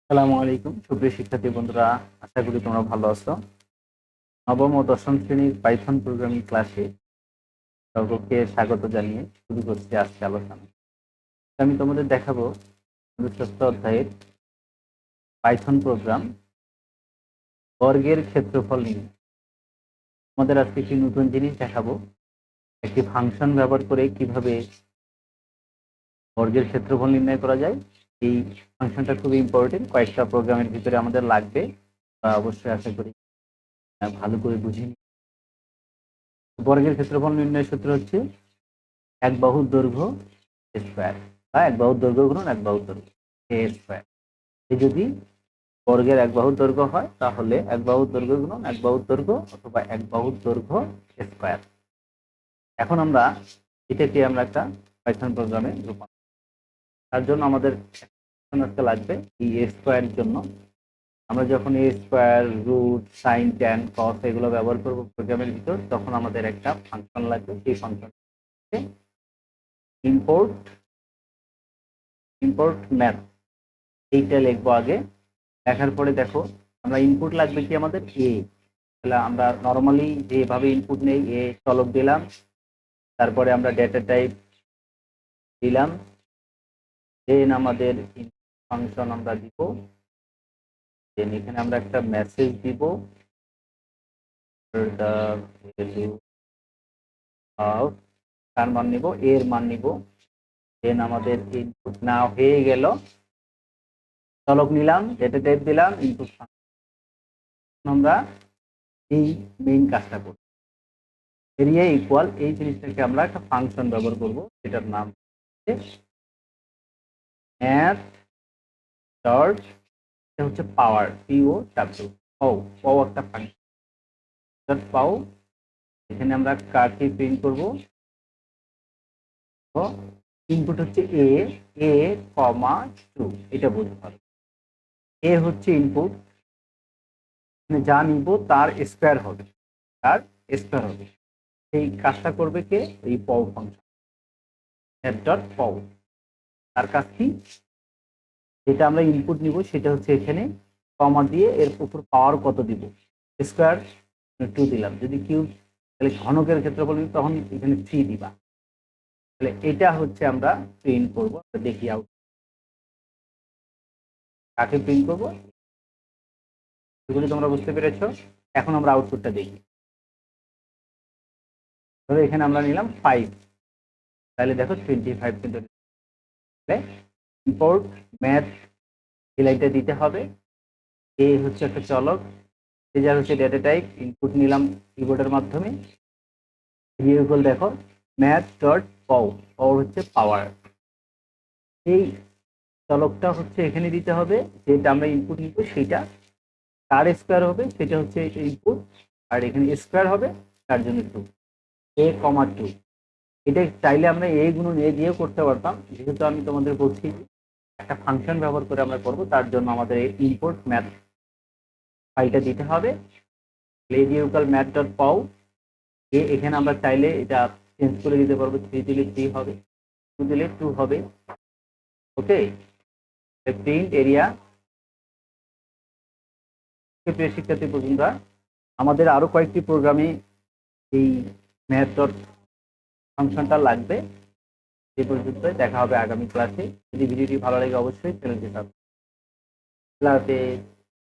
আসসালামু আলাইকুম সুপ্রিয় শিক্ষার্থী বন্ধুরা, আশা করি তোমরা ভালো আছো। নবম ও দশম শ্রেণীর পাইথন প্রোগ্রামিং ক্লাসে সকলকে স্বাগত জানিয়ে শুরু করছি আজকে আলোচনা। আমি তোমাদের দেখাবো ষষ্ঠ অধ্যায়ের পাইথন প্রোগ্রাম বর্গের ক্ষেত্রফল নির্ণয়। আমাদের আজকে একটি নতুন জিনিস দেখাবো, একটি ফাংশন ব্যবহার করে কিভাবে বর্গের ক্ষেত্রফল নির্ণয় করা যায়। এই ফাংশনটা খুবই ইম্পর্টেন্ট, কয়েকটা প্রোগ্রামের ভিতরে আমাদের লাগবে, বা অবশ্যই আশা করি ভালো করে বুঝে নিই। বর্গের ক্ষেত্রফল নির্ণয়ের সূত্র হচ্ছে এক বাহুর দৈর্ঘ্য স্কোয়ার, বা এক বাহুর দৈর্ঘ্য গুণন এক বাহুর দৈর্ঘ্য এ স্কোয়ার। এই যদি বর্গের এক বাহুর দৈর্ঘ্য হয় তাহলে এক বাহুর দৈর্ঘ্য গুণন এক বাহুর দৈর্ঘ্য অথবা এক বাহুর দৈর্ঘ্য স্কোয়ার। এখন আমরা এটাকে একটা পাইথন প্রোগ্রামে রূপান্তর, তার জন্য আমাদের একটা লাগবে এই এ স্কোয়ারের জন্য। আমরা যখন এ স্কোয়ার, রুট, সাইন, ট্যান, কস এগুলো ব্যবহার করবো প্রোগ্রামের ভিতর, তখন আমাদের একটা ফাংশন লাগবে। সেই ফাংশন ইম্পোর্ট ইম্পোর্ট ম্যাথ, এইটা লিখবো আগে। লেখার পরে দেখো আমরা ইনপুট লাগবে কি আমাদের এ। তাহলে আমরা নর্মালি যেভাবে ইনপুট নেই, এ চলক দিলাম, তারপরে আমরা ডেটা টাইপ দিলাম, দেন আমাদের ফাংশন আমরা দিব, দেন এখানে আমরা একটা মেসেজ দিব the value of, তার মান নিব, এর মান নিব। দেন আমাদের ইনপুট না হয়ে গেল, চলক নিলাম, ডেটা টাইপ দিলাম, ইনপুট আমরা এই মেইন কাজটা করব। এরিয়া ইকুয়াল এই জিনিসটাকে আমরা একটা ফাংশন ব্যবহার করব, যেটার নাম ম্যাথ ডট, এটা হচ্ছে পাওয়ার, পিও ডাব্লিউ, পাও একটা ফাংশন ডট পাও। এখানে আমরা কাকে প্রিন্ট করব, ইনপুট হচ্ছে এ, এ কমা 2, এটা বলতে পারো। এ হচ্ছে ইনপুট, যা নিব তার স্কোয়ার হবে, তার স্কোয়ার হবে। এই কাজটা করবে কে, এই পাও ফাংশন ম্যাথ ডট পাও। তার কাজ কি, যেটা আমরা ইনপুট নিব সেটা হচ্ছে এখানে কমা দিয়ে এর উপর পাওয়ার কত দিব, স্কোয়ার 2 দিলাম। যদি কিউব, তাহলে ঘনকের ক্ষেত্রফল তখন এখানে 3 দিবা। তাহলে এটা হচ্ছে আমরা প্রিন্ট করব। দেখি আউট কাকে প্রিন্ট করব, এগুলি তোমরা বুঝতে পেরেছো। এখন আমরা আউটপুটটা দেখি। ধরো এখানে আমরা নিলাম 5, তাহলে দেখো 25 কিন্তু। ইম্পোর্ট ম্যাথ, এই লাইনটা দিতে হবে। এ হচ্ছে একটা চলক, যা হচ্ছে ডেটা টাইপ, ইনপুট নিলাম কিবোর্ডের মাধ্যমে। ভেরিয়েবল দেখো ম্যাথ ডট পাও, পাও হচ্ছে পাওয়ার। এই চলকটা হচ্ছে এখানে দিতে হবে, যেটা আমরা ইনপুট নিব সেটা তার স্কোয়ার হবে, সেটা হচ্ছে ইনপুট। আর এখানে স্কোয়ার হবে, তার জন্য 2, এ কমা 2। এটা চাইলে আমরা এ গুণন এ দিয়েও করতে পারতাম, যেহেতু আমি তোমাদের বলছি একটা ফাংশন ব্যবহার করে আমরা করব, তার জন্য আমাদের ইনপুট ম্যাথ ফাইলটা দিতে হবে। ভেরিয়েবল ম্যাথ ডট পাও, এখানে আমরা চাইলে এটা চেঞ্জ করে দিতে পারবো, 3 দিলে 3 হবে, 2 দিলে 2 হবে। ওকে, প্রিন্ট এরিয়া। প্রিয় শিক্ষার্থী বন্ধুরা, আমাদের আরো কয়েকটি প্রোগ্রামে এই ম্যাথ ডট ফাংশনটা লাগবে। এ পর্যন্ত, দেখা হবে আগামী ক্লাসে। যদি ভিডিওটি ভালো লাগে অবশ্যই চ্যানেলটি সাবস্ক্রাইব।